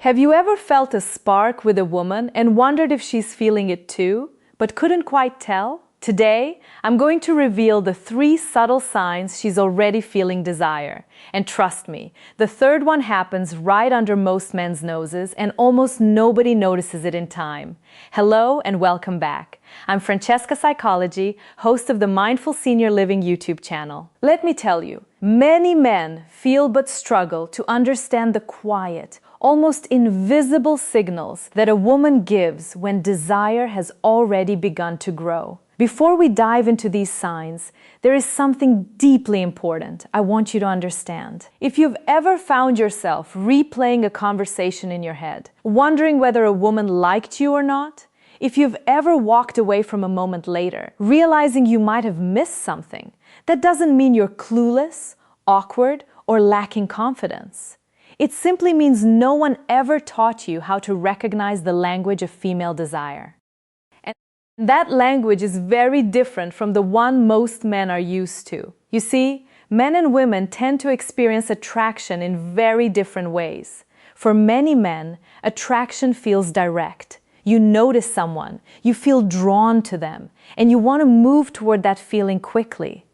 Have you ever felt a spark with a woman and wondered if she's feeling it too, but couldn't quite tell? Today, I'm going to reveal the 3 subtle signs she's already feeling desire. And trust me, the third one happens right under most men's noses and almost nobody notices it in time. Hello and welcome back. I'm Francesca Psychology, host of the Mindful Senior Living YouTube channel. Let me tell you, many men feel but struggle to understand the quiet, almost invisible signals that a woman gives when desire has already begun to grow. Before we dive into these signs, there is something deeply important I want you to understand. If you've ever found yourself replaying a conversation in your head, wondering whether a woman liked you or not, if you've ever walked away from a moment later, realizing you might have missed something, that doesn't mean you're clueless, awkward, or lacking confidence. It simply means no one ever taught you how to recognize the language of female desire. That language is very different from the one most men are used to. You see, men and women tend to experience attraction in very different ways. For many men, attraction feels direct. You notice someone, you feel drawn to them, and you want to move toward that feeling quickly.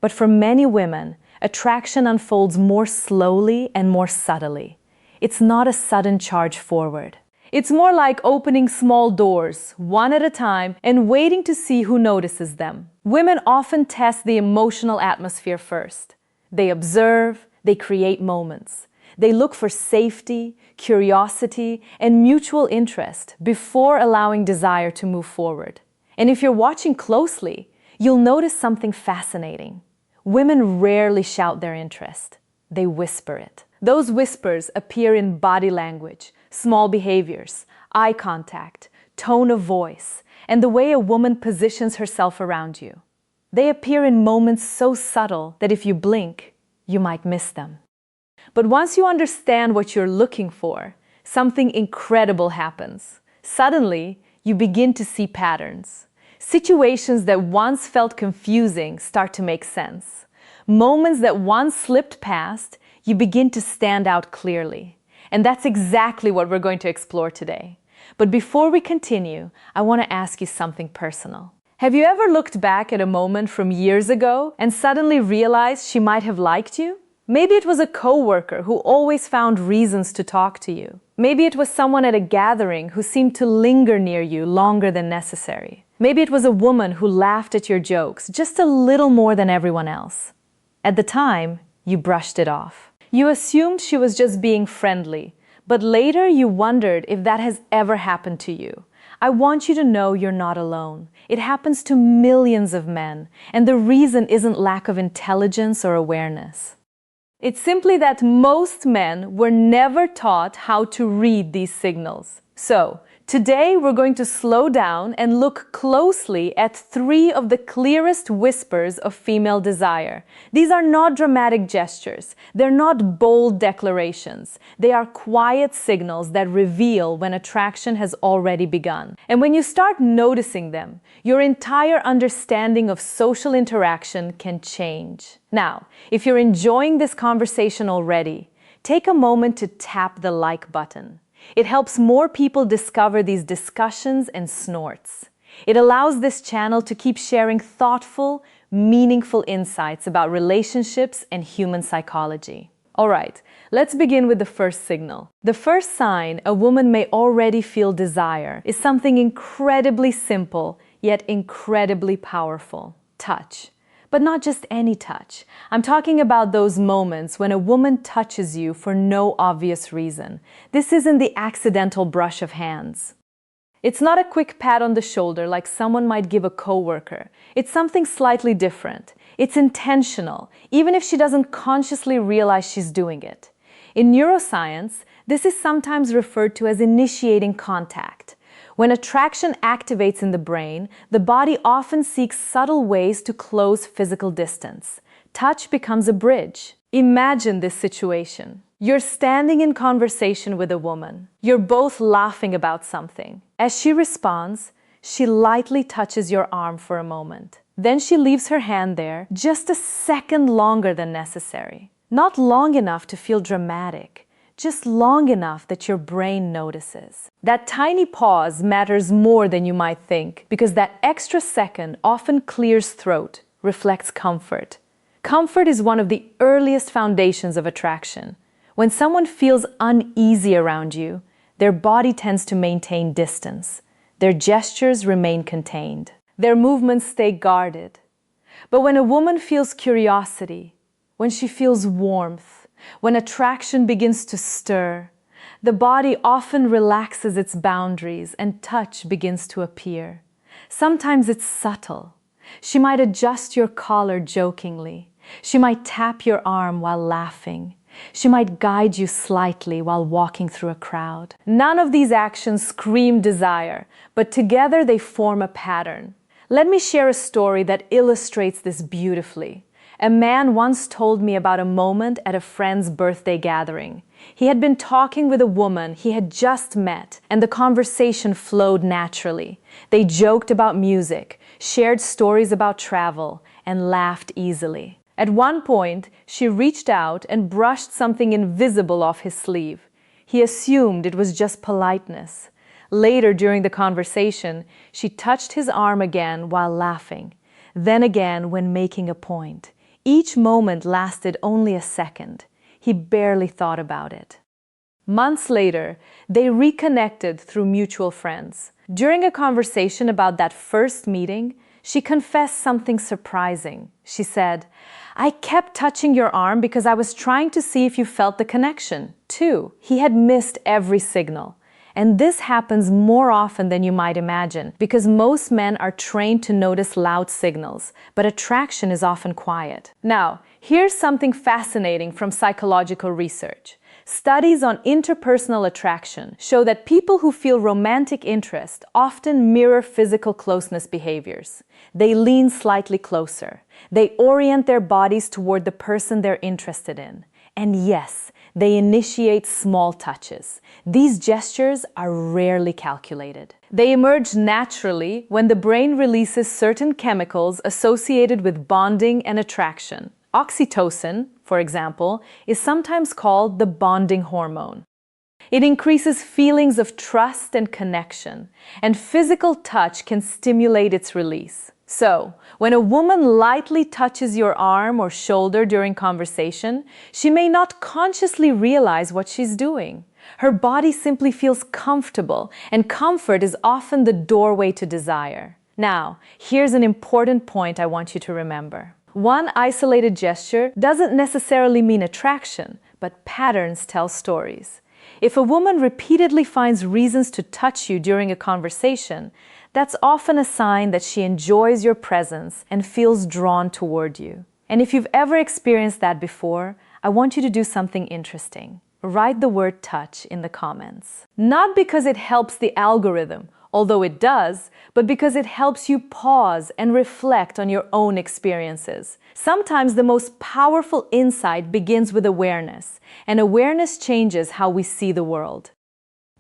But for many women, attraction unfolds more slowly and more subtly. It's not a sudden charge forward. It's more like opening small doors, one at a time, and waiting to see who notices them. Women often test the emotional atmosphere first. They observe, they create moments. They look for safety, curiosity, and mutual interest before allowing desire to move forward. And if you're watching closely, you'll notice something fascinating. Women rarely shout their interest. They whisper it. Those whispers appear in body language, small behaviors, eye contact, tone of voice, and the way a woman positions herself around you. They appear in moments so subtle that if you blink, you might miss them. But once you understand what you're looking for, something incredible happens. Suddenly, you begin to see patterns. Situations that once felt confusing start to make sense. Moments that once slipped past, you begin to stand out clearly. And that's exactly what we're going to explore today. But before we continue, I want to ask you something personal. Have you ever looked back at a moment from years ago and suddenly realized she might have liked you? Maybe it was a coworker who always found reasons to talk to you. Maybe it was someone at a gathering who seemed to linger near you longer than necessary. Maybe it was a woman who laughed at your jokes just a little more than everyone else. At the time, you brushed it off. You assumed she was just being friendly, but later you wondered if that has ever happened to you. I want you to know you're not alone. It happens to millions of men, and the reason isn't lack of intelligence or awareness. It's simply that most men were never taught how to read these signals. So, today we're going to slow down and look closely at 3 of the clearest whispers of female desire. These are not dramatic gestures. They're not bold declarations. They are quiet signals that reveal when attraction has already begun. And when you start noticing them, your entire understanding of social interaction can change. Now, if you're enjoying this conversation already, take a moment to tap the like button. It helps more people discover these discussions and snorts. It allows this channel to keep sharing thoughtful, meaningful insights about relationships and human psychology. All right, let's begin with the first signal. The first sign a woman may already feel desire is something incredibly simple, yet incredibly powerful: touch. But not just any touch. I'm talking about those moments when a woman touches you for no obvious reason. This isn't the accidental brush of hands. It's not a quick pat on the shoulder like someone might give a coworker. It's something slightly different. It's intentional, even if she doesn't consciously realize she's doing it. In neuroscience, this is sometimes referred to as initiating contact. When attraction activates in the brain, the body often seeks subtle ways to close physical distance. Touch becomes a bridge. Imagine this situation. You're standing in conversation with a woman. You're both laughing about something. As she responds, she lightly touches your arm for a moment. Then she leaves her hand there just a second longer than necessary. Not long enough to feel dramatic, just long enough that your brain notices. That tiny pause matters more than you might think, because that extra second often clears throat, reflects comfort. Comfort is one of the earliest foundations of attraction. When someone feels uneasy around you, their body tends to maintain distance. Their gestures remain contained. Their movements stay guarded. But when a woman feels curiosity, when she feels warmth, when attraction begins to stir, the body often relaxes its boundaries and touch begins to appear. Sometimes it's subtle. She might adjust your collar jokingly. She might tap your arm while laughing. She might guide you slightly while walking through a crowd. None of these actions scream desire, but together they form a pattern. Let me share a story that illustrates this beautifully. A man once told me about a moment at a friend's birthday gathering. He had been talking with a woman he had just met, and the conversation flowed naturally. They joked about music, shared stories about travel, and laughed easily. At one point, she reached out and brushed something invisible off his sleeve. He assumed it was just politeness. Later during the conversation, she touched his arm again while laughing, then again when making a point. Each moment lasted only a second. He barely thought about it. Months later, they reconnected through mutual friends. During a conversation about that first meeting, she confessed something surprising. She said, "I kept touching your arm because I was trying to see if you felt the connection, too." He had missed every signal. And this happens more often than you might imagine, because most men are trained to notice loud signals, but attraction is often quiet. Now, here's something fascinating from psychological research. Studies on interpersonal attraction show that people who feel romantic interest often mirror physical closeness behaviors. They lean slightly closer. They orient their bodies toward the person they're interested in. And yes, they initiate small touches. These gestures are rarely calculated. They emerge naturally when the brain releases certain chemicals associated with bonding and attraction. Oxytocin, for example, is sometimes called the bonding hormone. It increases feelings of trust and connection, and physical touch can stimulate its release. So, when a woman lightly touches your arm or shoulder during conversation, she may not consciously realize what she's doing. Her body simply feels comfortable, and comfort is often the doorway to desire. Now, here's an important point I want you to remember. One isolated gesture doesn't necessarily mean attraction, but patterns tell stories. If a woman repeatedly finds reasons to touch you during a conversation, that's often a sign that she enjoys your presence and feels drawn toward you. And if you've ever experienced that before, I want you to do something interesting. Write the word touch in the comments. Not because it helps the algorithm, although it does, but because it helps you pause and reflect on your own experiences. Sometimes the most powerful insight begins with awareness, and awareness changes how we see the world.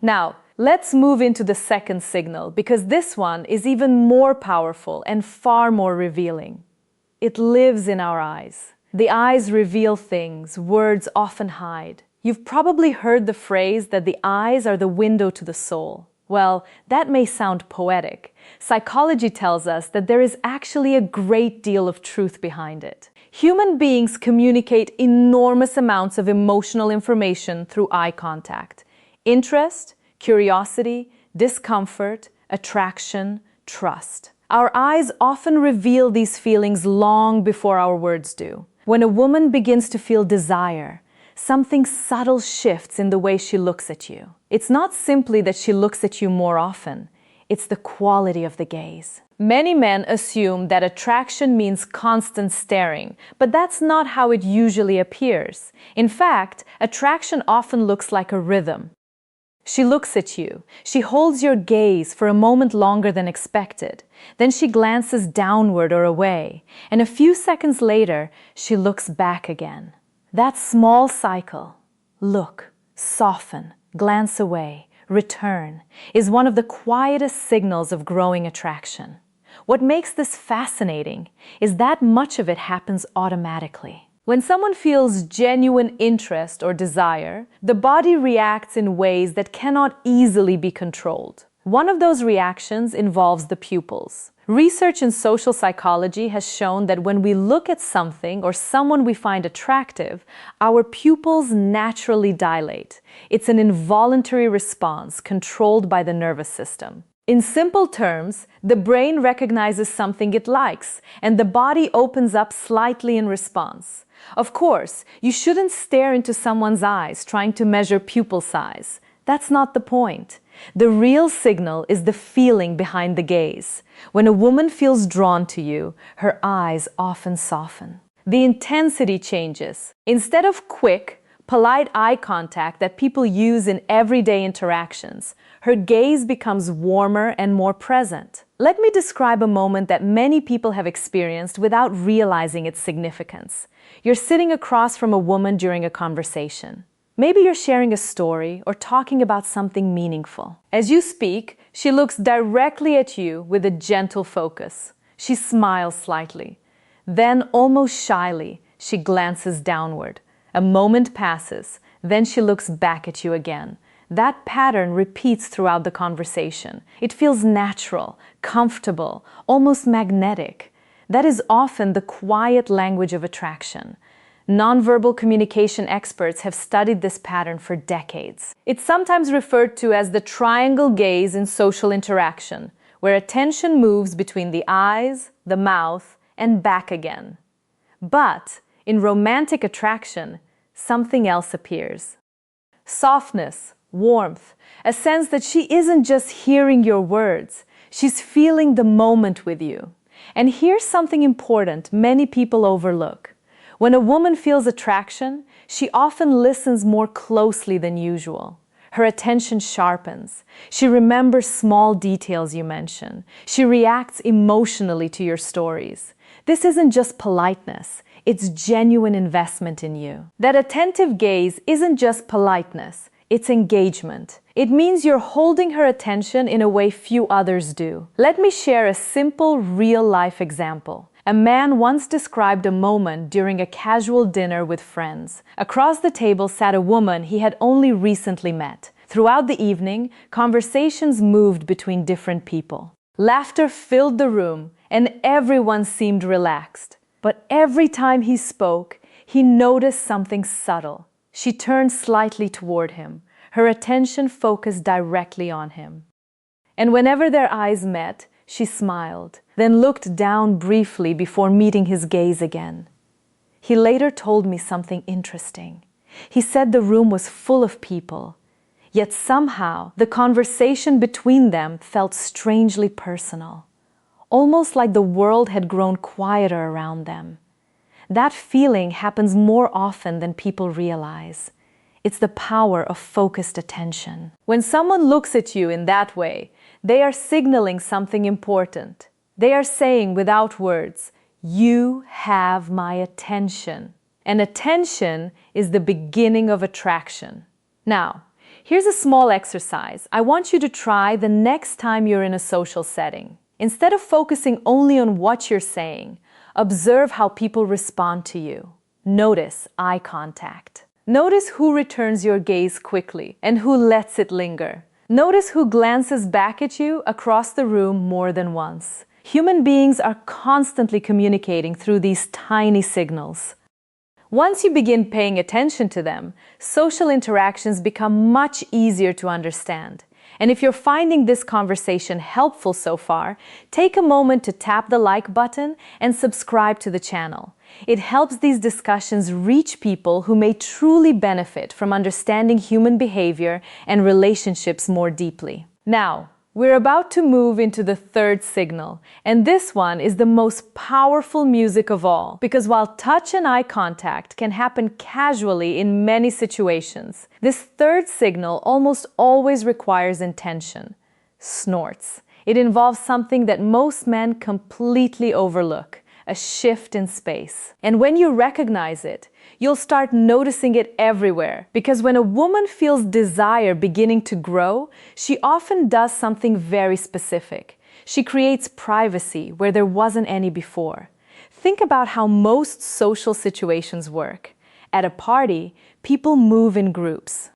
Now, let's move into the second signal, because this one is even more powerful and far more revealing. It lives in our eyes. The eyes reveal things words often hide. You've probably heard the phrase that the eyes are the window to the soul. Well, that may sound poetic. Psychology tells us that there is actually a great deal of truth behind it. Human beings communicate enormous amounts of emotional information through eye contact. Interest, curiosity, discomfort, attraction, trust. Our eyes often reveal these feelings long before our words do. When a woman begins to feel desire, something subtle shifts in the way she looks at you. It's not simply that she looks at you more often, it's the quality of the gaze. Many men assume that attraction means constant staring, but that's not how it usually appears. In fact, attraction often looks like a rhythm. She looks at you. She holds your gaze for a moment longer than expected. Then she glances downward or away, and a few seconds later, she looks back again. That small cycle, look, soften, glance away, return, is one of the quietest signals of growing attraction. What makes this fascinating is that much of it happens automatically. When someone feels genuine interest or desire, the body reacts in ways that cannot easily be controlled. One of those reactions involves the pupils. Research in social psychology has shown that when we look at something or someone we find attractive, our pupils naturally dilate. It's an involuntary response controlled by the nervous system. In simple terms, the brain recognizes something it likes, and the body opens up slightly in response. Of course, you shouldn't stare into someone's eyes trying to measure pupil size. That's not the point. The real signal is the feeling behind the gaze. When a woman feels drawn to you, her eyes often soften. The intensity changes. Instead of quick, polite eye contact that people use in everyday interactions, her gaze becomes warmer and more present. Let me describe a moment that many people have experienced without realizing its significance. You're sitting across from a woman during a conversation. Maybe you're sharing a story or talking about something meaningful. As you speak, she looks directly at you with a gentle focus. She smiles slightly. Then, almost shyly, she glances downward. A moment passes, then she looks back at you again. That pattern repeats throughout the conversation. It feels natural, comfortable, almost magnetic. That is often the quiet language of attraction. Nonverbal communication experts have studied this pattern for decades. It's sometimes referred to as the triangle gaze in social interaction, where attention moves between the eyes, the mouth, and back again. But in romantic attraction, something else appears. Softness, warmth, a sense that she isn't just hearing your words, she's feeling the moment with you. And here's something important many people overlook. When a woman feels attraction, she often listens more closely than usual. Her attention sharpens. She remembers small details you mention. She reacts emotionally to your stories. This isn't just politeness, it's genuine investment in you. That attentive gaze isn't just politeness, it's engagement. It means you're holding her attention in a way few others do. Let me share a simple, real-life example. A man once described a moment during a casual dinner with friends. Across the table sat a woman he had only recently met. Throughout the evening, conversations moved between different people. Laughter filled the room, and everyone seemed relaxed. But every time he spoke, he noticed something subtle. She turned slightly toward him, her attention focused directly on him. And whenever their eyes met, she smiled, then looked down briefly before meeting his gaze again. He later told me something interesting. He said the room was full of people, yet somehow the conversation between them felt strangely personal, almost like the world had grown quieter around them. That feeling happens more often than people realize. It's the power of focused attention. When someone looks at you in that way, they are signaling something important. They are saying without words, "You have my attention." And attention is the beginning of attraction. Now, here's a small exercise I want you to try the next time you're in a social setting. Instead of focusing only on what you're saying, observe how people respond to you. Notice eye contact. Notice who returns your gaze quickly and who lets it linger. Notice who glances back at you across the room more than once. Human beings are constantly communicating through these tiny signals. Once you begin paying attention to them, social interactions become much easier to understand. And if you're finding this conversation helpful so far, take a moment to tap the like button and subscribe to the channel. It helps these discussions reach people who may truly benefit from understanding human behavior and relationships more deeply. Now, we're about to move into the third signal, and this one is the most powerful music of all, because while touch and eye contact can happen casually in many situations, this third signal almost always requires intention. Snorts. It involves something that most men completely overlook: a shift in space. And when you recognize it, you'll start noticing it everywhere. Because when a woman feels desire beginning to grow, she often does something very specific. She creates privacy where there wasn't any before. Think about how most social situations work. At a party, people move in groups.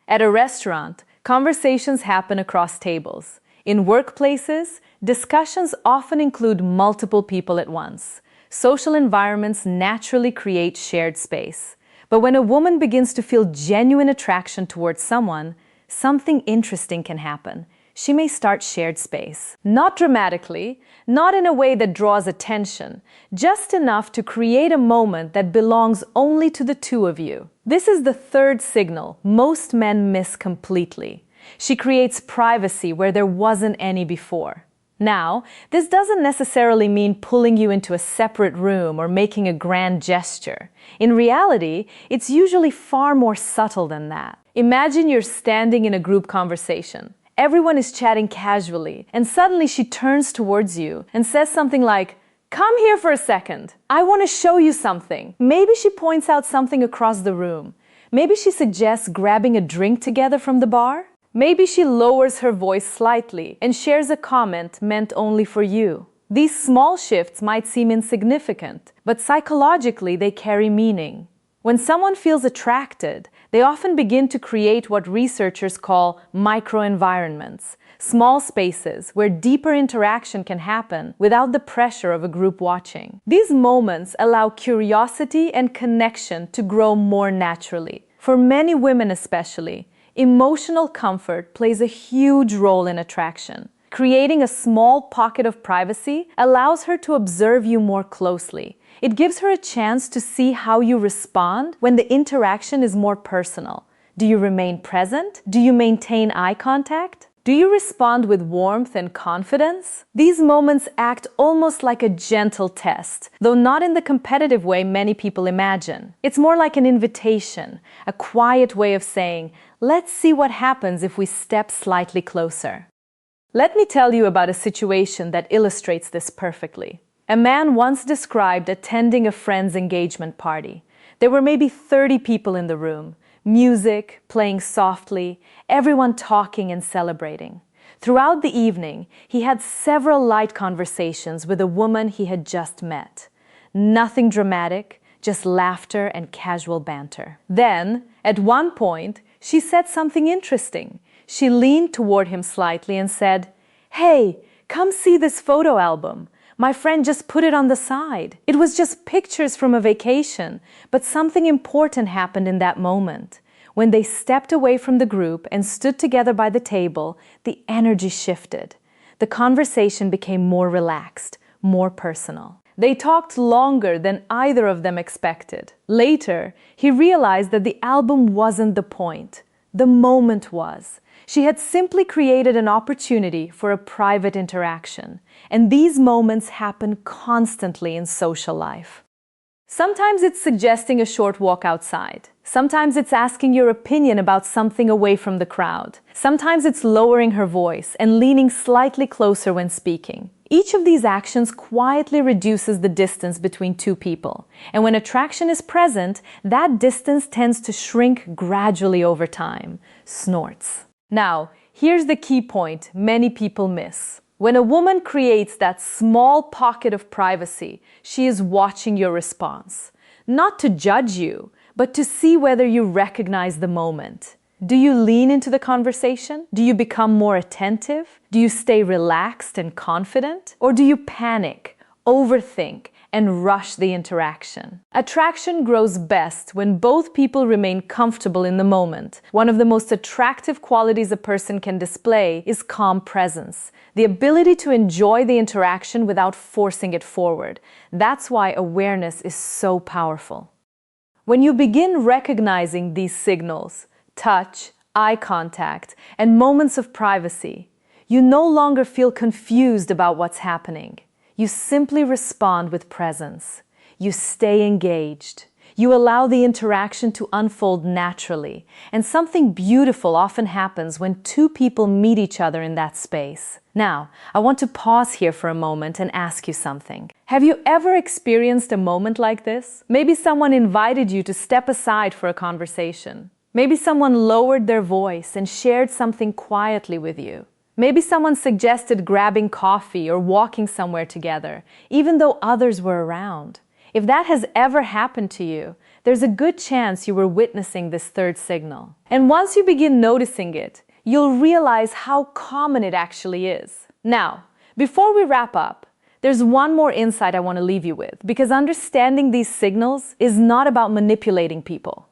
At a restaurant, conversations happen across tables. In workplaces, discussions often include multiple people at once. Social environments naturally create shared space. But when a woman begins to feel genuine attraction towards someone, something interesting can happen. She may start shared space. Not dramatically, not in a way that draws attention, just enough to create a moment that belongs only to the two of you. This is the third signal most men miss completely. She creates privacy where there wasn't any before. Now, this doesn't necessarily mean pulling you into a separate room or making a grand gesture. In reality, it's usually far more subtle than that. Imagine you're standing in a group conversation. Everyone is chatting casually, and suddenly she turns towards you and says something like, "Come here for a second. I want to show you something." Maybe she points out something across the room. Maybe she suggests grabbing a drink together from the bar. Maybe she lowers her voice slightly and shares a comment meant only for you. These small shifts might seem insignificant, but psychologically they carry meaning. When someone feels attracted, they often begin to create what researchers call microenvironments, small spaces where deeper interaction can happen without the pressure of a group watching. These moments allow curiosity and connection to grow more naturally. For many women especially, emotional comfort plays a huge role in attraction. Creating a small pocket of privacy allows her to observe you more closely. It gives her a chance to see how you respond when the interaction is more personal. Do you remain present? Do you maintain eye contact? Do you respond with warmth and confidence? These moments act almost like a gentle test, though not in the competitive way many people imagine. It's more like an invitation, a quiet way of saying, "Let's see what happens if we step slightly closer." Let me tell you about a situation that illustrates this perfectly. A man once described attending a friend's engagement party. There were maybe 30 people in the room. Music, playing softly, everyone talking and celebrating. Throughout the evening, he had several light conversations with a woman he had just met. Nothing dramatic, just laughter and casual banter. Then, at one point, she said something interesting. She leaned toward him slightly and said, "Hey, come see this photo album. My friend just put it on the side. It was just pictures from a vacation, but something important happened in that moment. When they stepped away from the group and stood together by the table, the energy shifted. The conversation became more relaxed, more personal. They talked longer than either of them expected. Later, he realized that the album wasn't the point. The moment was. She had simply created an opportunity for a private interaction, and these moments happen constantly in social life. Sometimes it's suggesting a short walk outside. Sometimes it's asking your opinion about something away from the crowd. Sometimes it's lowering her voice and leaning slightly closer when speaking. Each of these actions quietly reduces the distance between two people. And when attraction is present, that distance tends to shrink gradually over time. Snorts. Now, here's the key point many people miss. When a woman creates that small pocket of privacy, she is watching your response. Not to judge you, but to see whether you recognize the moment. Do you lean into the conversation? Do you become more attentive? Do you stay relaxed and confident? Or do you panic, overthink, and rush the interaction? Attraction grows best when both people remain comfortable in the moment. One of the most attractive qualities a person can display is calm presence, the ability to enjoy the interaction without forcing it forward. That's why awareness is so powerful. When you begin recognizing these signals, touch, eye contact, and moments of privacy, you no longer feel confused about what's happening. You simply respond with presence. You stay engaged. You allow the interaction to unfold naturally. And something beautiful often happens when two people meet each other in that space. Now, I want to pause here for a moment and ask you something. Have you ever experienced a moment like this? Maybe someone invited you to step aside for a conversation. Maybe someone lowered their voice and shared something quietly with you. Maybe someone suggested grabbing coffee or walking somewhere together, even though others were around. If that has ever happened to you, there's a good chance you were witnessing this third signal. And once you begin noticing it, you'll realize how common it actually is. Now, before we wrap up, there's one more insight I want to leave you with, because understanding these signals is not about manipulating people.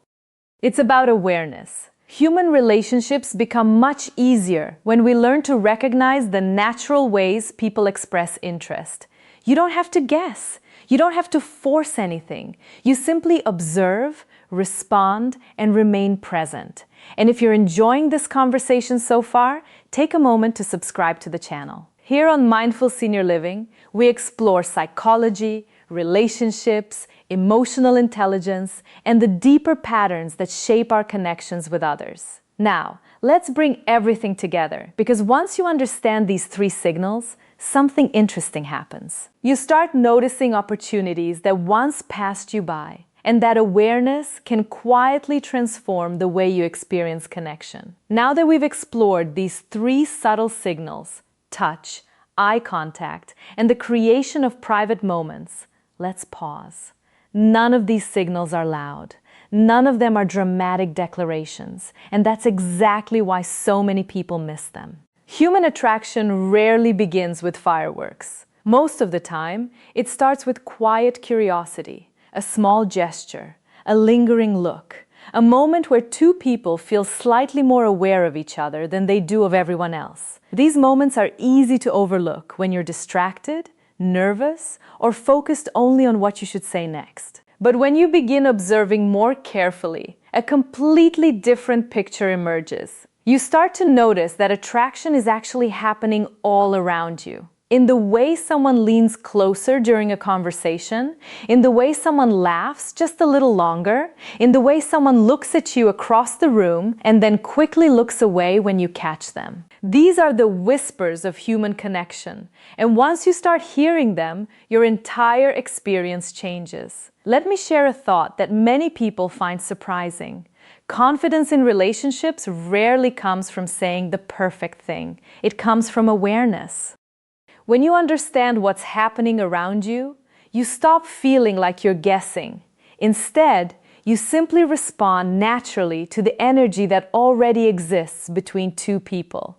It's about awareness. Human relationships become much easier when we learn to recognize the natural ways people express interest. You don't have to guess. You don't have to force anything. You simply observe, respond, and remain present. And if you're enjoying this conversation so far, take a moment to subscribe to the channel. Here on Mindful Senior Living, we explore psychology, relationships, emotional intelligence, and the deeper patterns that shape our connections with others. Now, let's bring everything together, because once you understand these three signals, something interesting happens. You start noticing opportunities that once passed you by, and that awareness can quietly transform the way you experience connection. Now that we've explored these three subtle signals, touch, eye contact, and the creation of private moments, let's pause. None of these signals are loud. None of them are dramatic declarations, and that's exactly why so many people miss them. Human attraction rarely begins with fireworks. Most of the time, it starts with quiet curiosity, a small gesture, a lingering look, a moment where two people feel slightly more aware of each other than they do of everyone else. These moments are easy to overlook when you're distracted, nervous, or focused only on what you should say next. But when you begin observing more carefully, a completely different picture emerges. You start to notice that attraction is actually happening all around you. In the way someone leans closer during a conversation, in the way someone laughs just a little longer, in the way someone looks at you across the room and then quickly looks away when you catch them. These are the whispers of human connection, and once you start hearing them, your entire experience changes. Let me share a thought that many people find surprising. Confidence in relationships rarely comes from saying the perfect thing. It comes from awareness. When you understand what's happening around you, you stop feeling like you're guessing. Instead, you simply respond naturally to the energy that already exists between two people.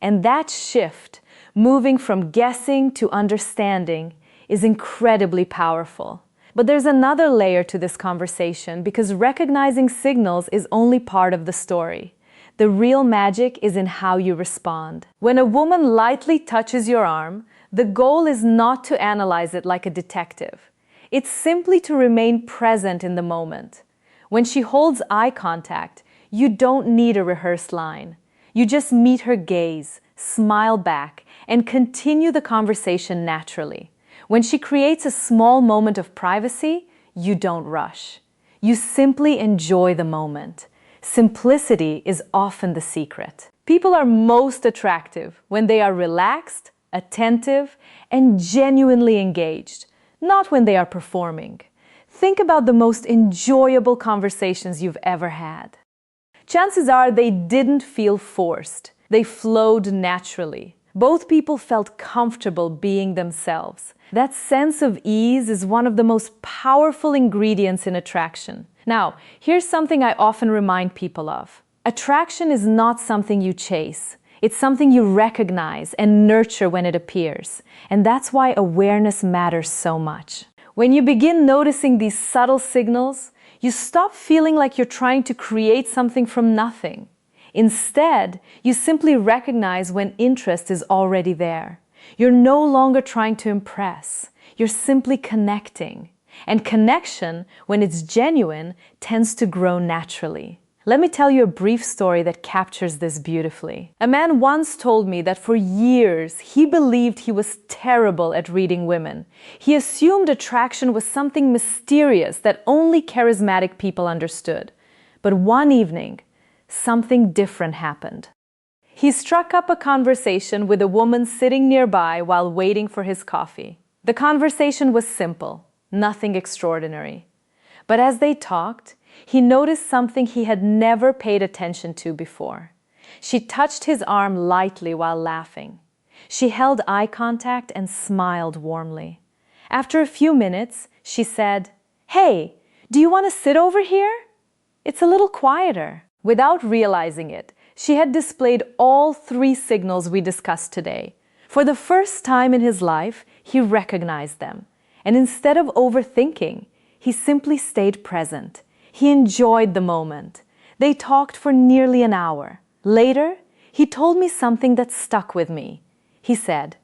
And that shift, moving from guessing to understanding, is incredibly powerful. But there's another layer to this conversation, because recognizing signals is only part of the story. The real magic is in how you respond. When a woman lightly touches your arm, the goal is not to analyze it like a detective. It's simply to remain present in the moment. When she holds eye contact, you don't need a rehearsed line. You just meet her gaze, smile back, and continue the conversation naturally. When she creates a small moment of privacy, you don't rush. You simply enjoy the moment. Simplicity is often the secret. People are most attractive when they are relaxed, attentive, and genuinely engaged, not when they are performing. Think about the most enjoyable conversations you've ever had. Chances are they didn't feel forced. They flowed naturally. Both people felt comfortable being themselves. That sense of ease is one of the most powerful ingredients in attraction. Now, here's something I often remind people of. Attraction is not something you chase. It's something you recognize and nurture when it appears. And that's why awareness matters so much. When you begin noticing these subtle signals, you stop feeling like you're trying to create something from nothing. Instead, you simply recognize when interest is already there. You're no longer trying to impress. You're simply connecting. And connection, when it's genuine, tends to grow naturally. Let me tell you a brief story that captures this beautifully. A man once told me that for years he believed he was terrible at reading women. He assumed attraction was something mysterious that only charismatic people understood. But one evening, something different happened. He struck up a conversation with a woman sitting nearby while waiting for his coffee. The conversation was simple, nothing extraordinary. But as they talked, he noticed something he had never paid attention to before. She touched his arm lightly while laughing. She held eye contact and smiled warmly. After a few minutes, she said, "Hey, do you want to sit over here? It's a little quieter." Without realizing it, she had displayed all 3 signals we discussed today. For the first time in his life, he recognized them. And instead of overthinking, he simply stayed present. He enjoyed the moment. They talked for nearly an hour. Later, he told me something that stuck with me. He said,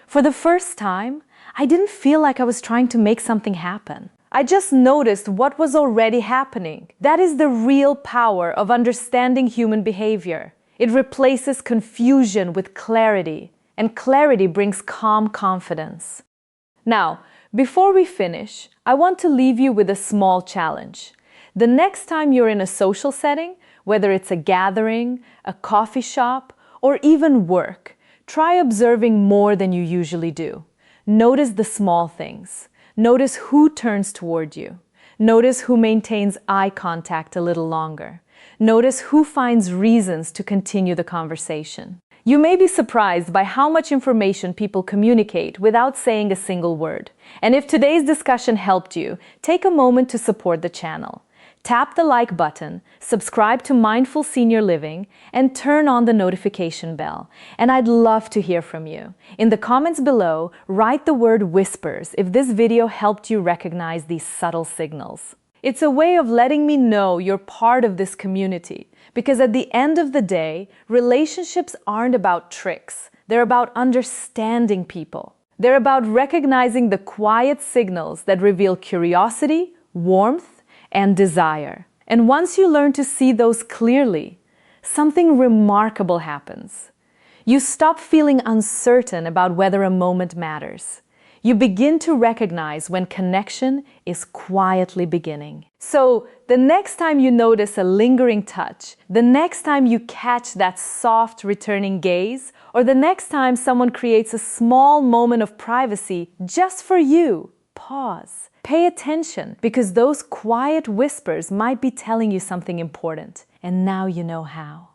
"For the first time, I didn't feel like I was trying to make something happen. I just noticed what was already happening." That is the real power of understanding human behavior. It replaces confusion with clarity, and clarity brings calm confidence. Now, before we finish, I want to leave you with a small challenge. The next time you're in a social setting, whether it's a gathering, a coffee shop, or even work, try observing more than you usually do. Notice the small things. Notice who turns toward you. Notice who maintains eye contact a little longer. Notice who finds reasons to continue the conversation. You may be surprised by how much information people communicate without saying a single word. And if today's discussion helped you, take a moment to support the channel. Tap the like button, subscribe to Mindful Senior Living, and turn on the notification bell. And I'd love to hear from you. In the comments below, write the word whispers if this video helped you recognize these subtle signals. It's a way of letting me know you're part of this community, because at the end of the day, relationships aren't about tricks. They're about understanding people. They're about recognizing the quiet signals that reveal curiosity, warmth, and desire. And once you learn to see those clearly, something remarkable happens. You stop feeling uncertain about whether a moment matters. You begin to recognize when connection is quietly beginning. So, the next time you notice a lingering touch, the next time you catch that soft returning gaze, or the next time someone creates a small moment of privacy just for you, pause. Pay attention, because those quiet whispers might be telling you something important, and now you know how.